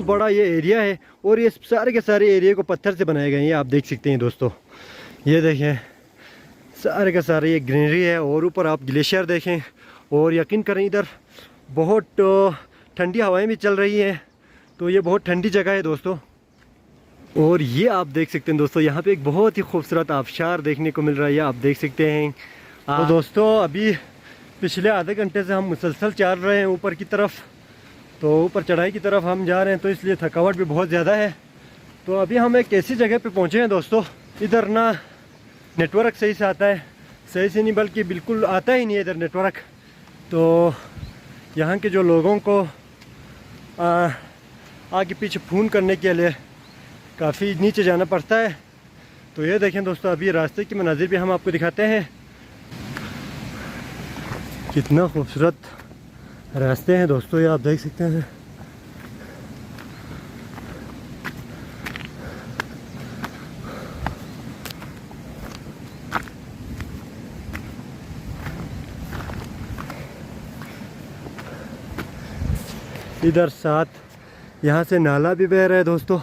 बड़ा ये एरिया है और ये सारे के सारे एरिया को पत्थर से बनाए गए हैं, आप देख सकते हैं दोस्तों। ये देखें सारे के सारे ये ग्रीनरी है और ऊपर आप ग्लेशियर देखें और यकीन करें इधर बहुत ठंडी हवाएं भी चल रही हैं, तो ये बहुत ठंडी जगह है दोस्तों। और ये आप देख सकते हैं दोस्तों, यहाँ पे एक बहुत ही खूबसूरत आबशार देखने को मिल रहा है, ये आप देख सकते हैं। तो दोस्तों अभी पिछले आधे घंटे से हम मुसलसल चल रहे हैं ऊपर की तरफ, तो ऊपर चढ़ाई की तरफ हम जा रहे हैं, तो इसलिए थकावट भी बहुत ज़्यादा है। तो अभी हम एक ऐसी जगह पे पहुँचे हैं दोस्तों, इधर ना नेटवर्क सही से आता है, सही से नहीं बल्कि बिल्कुल आता ही नहीं है इधर नेटवर्क। तो यहाँ के जो लोगों को आगे पीछे फ़ोन करने के लिए काफ़ी नीचे जाना पड़ता है। तो ये देखें दोस्तों, अभी रास्ते की मनाजिर भी हम आपको दिखाते हैं, कितना खूबसूरत रास्ते हैं दोस्तों, ये आप देख सकते हैं। इधर साथ यहाँ से नाला भी बह रहा है दोस्तों।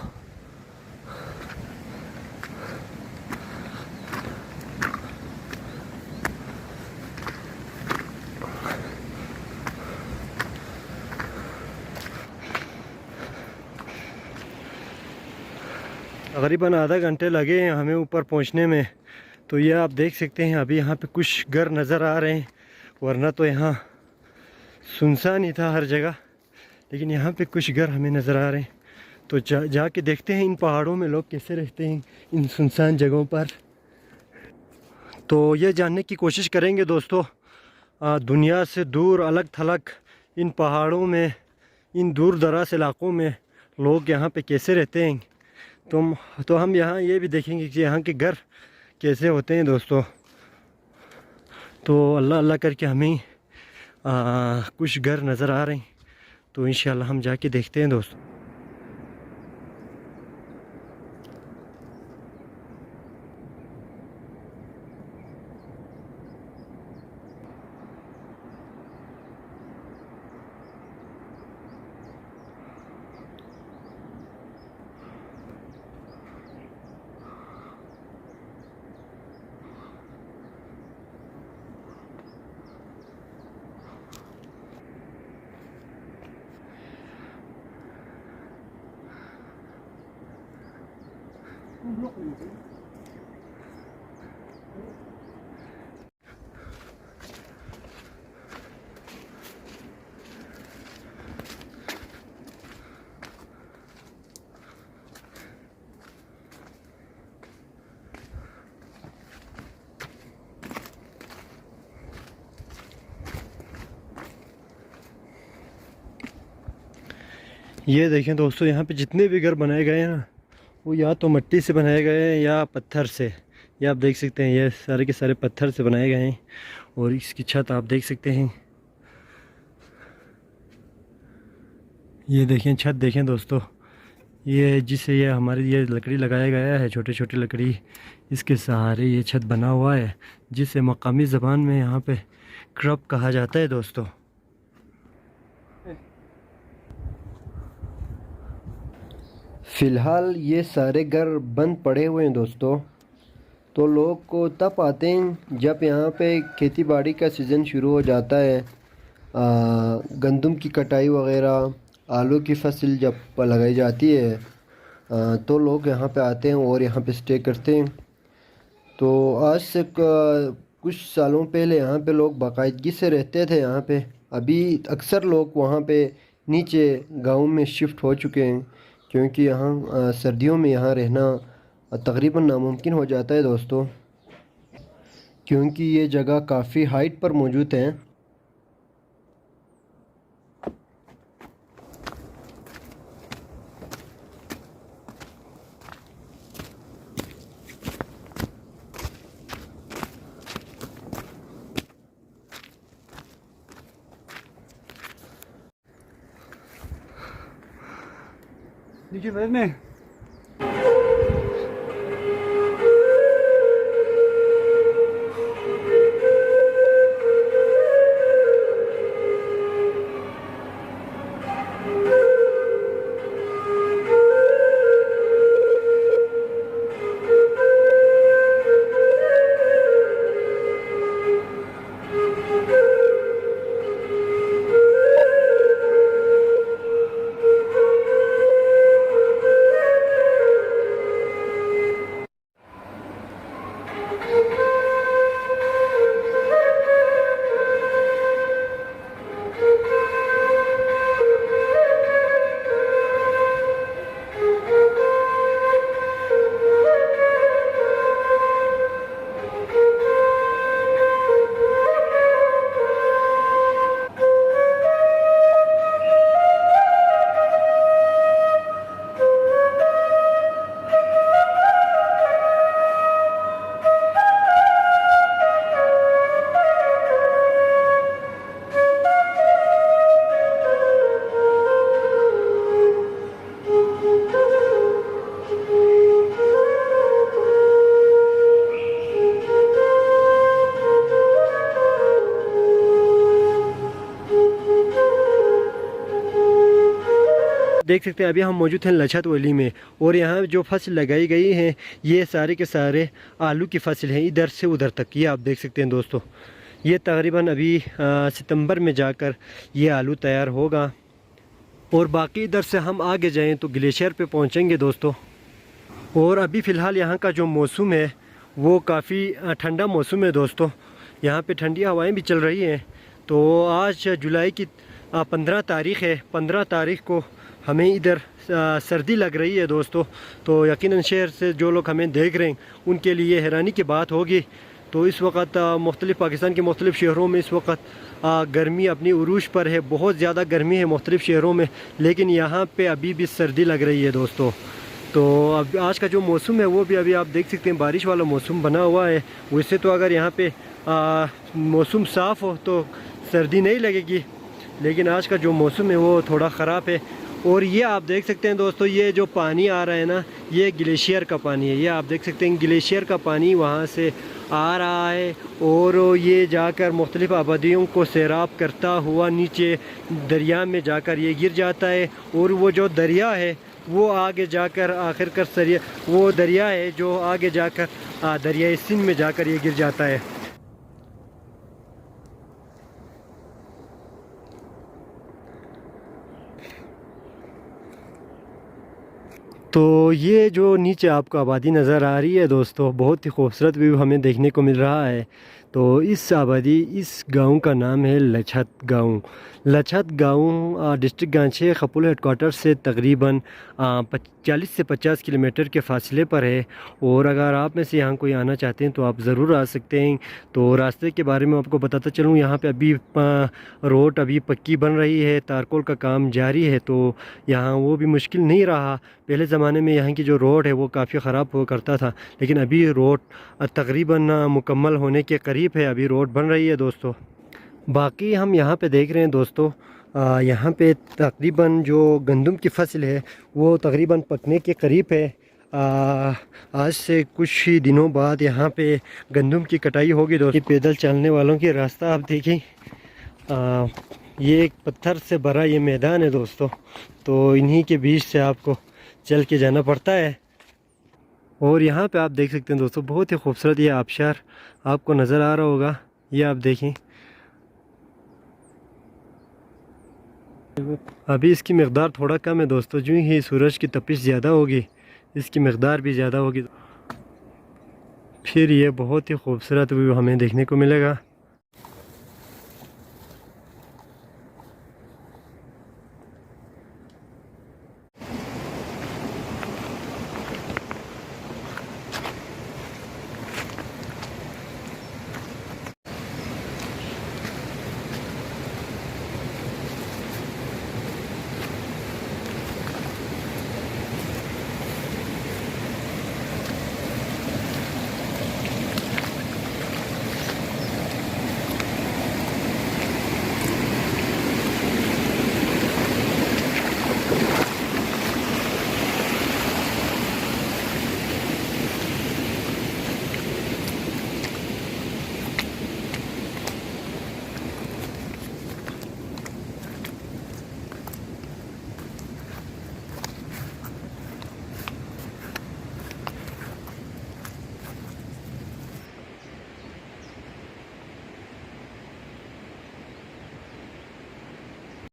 तकरीबन आधा घंटे लगे हैं हमें ऊपर पहुंचने में। तो ये आप देख सकते हैं, अभी यहाँ पे कुछ घर नज़र आ रहे हैं, वरना तो यहाँ सुनसान ही था हर जगह, लेकिन यहाँ पे कुछ घर हमें नज़र आ रहे हैं। तो जाके देखते हैं इन पहाड़ों में लोग कैसे रहते हैं, इन सुनसान जगहों पर। तो ये जानने की कोशिश करेंगे दोस्तों, दुनिया से दूर अलग थलग इन पहाड़ों में, इन दूर दराज इलाक़ों में लोग यहाँ पे कैसे रहते हैं। तो हम यहाँ ये भी देखेंगे कि यहाँ के घर कैसे होते हैं दोस्तों। तो अल्लाह अल्लाह करके हमें कुछ घर नज़र आ रहे हैं, तो इंशाल्लाह हम जाके देखते हैं दोस्तों। ये देखें दोस्तों, यहाँ पे जितने भी घर बनाए गए हैं ना, वो या तो मिट्टी से बनाए गए हैं या पत्थर से। ये आप देख सकते हैं, ये सारे के सारे पत्थर से बनाए गए हैं। और इसकी छत आप देख सकते हैं, ये देखें छत देखें दोस्तों, ये जिससे ये हमारी ये लकड़ी लगाया गया है, छोटे छोटे लकड़ी, इसके सहारे ये छत बना हुआ है, जिसे मकामी ज़बान में यहाँ पे क्रब कहा जाता है दोस्तों। फ़िलहाल ये सारे घर बंद पड़े हुए हैं दोस्तों। तो लोग को तब आते हैं जब यहाँ पे खेती बाड़ी का सीज़न शुरू हो जाता है, गंदम की कटाई वगैरह, आलू की फसल जब लगाई जाती है, तो लोग यहाँ पे आते हैं और यहाँ पे स्टे करते हैं। तो आज से कुछ सालों पहले यहाँ पे लोग बाकायदगी से रहते थे यहाँ पे। अभी अक्सर लोग वहाँ पे नीचे गांव में शिफ्ट हो चुके हैं, क्योंकि यहाँ सर्दियों में यहाँ रहना तकरीबन नामुमकिन हो जाता है दोस्तों, क्योंकि ये जगह काफ़ी हाइट पर मौजूद है। नीचे बैठने देख सकते हैं अभी हम मौजूद हैं लछत वैली में, और यहाँ जो फसल लगाई गई है ये सारे के सारे आलू की फसल है, इधर से उधर तक। ये आप देख सकते हैं दोस्तों, ये तकरीबन अभी सितंबर में जाकर ये आलू तैयार होगा। और बाकी इधर से हम आगे जाएं तो ग्लेशियर पे पहुंचेंगे दोस्तों। और अभी फ़िलहाल यहाँ का जो मौसम है वो काफ़ी ठंडा मौसम है दोस्तों, यहाँ पे ठंडी हवाएं भी चल रही हैं। तो आज जुलाई की 15 तारीख़ है, 15 तारीख़ को हमें इधर सर्दी लग रही है दोस्तों। तो यकीनन शहर से जो लोग हमें देख रहे हैं उनके लिए हैरानी की बात होगी। तो इस वक्त मुख्तलिफ़ पाकिस्तान के मुख्तलिफ़ शहरों में इस वक्त गर्मी अपनी उरूज पर है, बहुत ज़्यादा गर्मी है मुख्तलिफ़ शहरों में, लेकिन यहाँ पे अभी भी सर्दी लग रही है दोस्तों। तो अब आज का जो मौसम है वो भी अभी आप देख सकते हैं बारिश वाला मौसम बना हुआ है। वैसे तो अगर यहाँ पे मौसम साफ़ हो तो सर्दी नहीं लगेगी, लेकिन आज का जो मौसम है वो थोड़ा ख़राब है। और ये आप देख सकते हैं दोस्तों, ये जो पानी आ रहा है ना, ये ग्लेशियर का पानी है। ये आप देख सकते हैं ग्लेशियर का पानी वहाँ से आ रहा है और ये जाकर मुख्तलिफ़ आबादियों को सैराब करता हुआ नीचे दरिया में जाकर ये गिर जाता है। और वो जो दरिया है वो आगे जाकर आखिरकार सरिया वो दरिया है जो आगे जाकर दरियाई सिंध में जाकर ये गिर जाता है। तो ये जो नीचे आपको आबादी नज़र आ रही है दोस्तों, बहुत ही खूबसूरत व्यू हमें देखने को मिल रहा है। तो इस गांव का नाम है लछत गांव। लछत गांव डिस्ट्रिक्ट गांछे खपुल हेडकोार्टर से तकरीबन 40 से 50 किलोमीटर के फ़ासले पर है। और अगर आप में से यहाँ कोई आना चाहते हैं तो आप ज़रूर आ सकते हैं। तो रास्ते के बारे में आपको बताता चलूँ, यहाँ पे अभी रोड अभी पक्की बन रही है, तारकोल का काम जारी है। तो यहाँ वो भी मुश्किल नहीं रहा। पहले ज़माने में यहाँ की जो रोड है वो काफ़ी ख़राब हुआ करता था, लेकिन अभी रोड तकरीबन मुकम्मल होने के करीब है, अभी रोड बन रही है दोस्तों। बाकी हम यहाँ पे देख रहे हैं दोस्तों, यहाँ पे तकरीबन जो गंदम की फसल है वो तकरीबन पकने के करीब है। आज से कुछ ही दिनों बाद यहाँ पे गंदम की कटाई होगी दोस्तों। पैदल चलने वालों की रास्ता आप देखें, ये एक पत्थर से भरा ये मैदान है दोस्तों, तो इन्हीं के बीच से आपको चल के जाना पड़ता है। और यहाँ पे आप देख सकते हैं दोस्तों, बहुत ही खूबसूरत ये आबशार आपको नज़र आ रहा होगा। ये आप देखें, अभी इसकी मकदार थोड़ा कम है दोस्तों, जो ही सूरज की तपिश ज़्यादा होगी इसकी मकदार भी ज़्यादा होगी, फिर ये बहुत ही खूबसूरत व्यू हमें देखने को मिलेगा।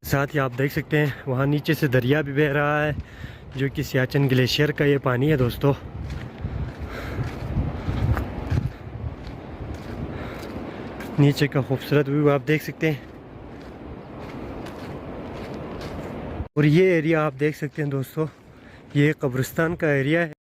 साथ ही आप देख सकते हैं वहाँ नीचे से दरिया भी बह रहा है, जो कि सियाचिन ग्लेशियर का ये पानी है दोस्तों। नीचे का खूबसूरत व्यू आप देख सकते हैं। और ये एरिया आप देख सकते हैं दोस्तों, ये कब्रिस्तान का एरिया है।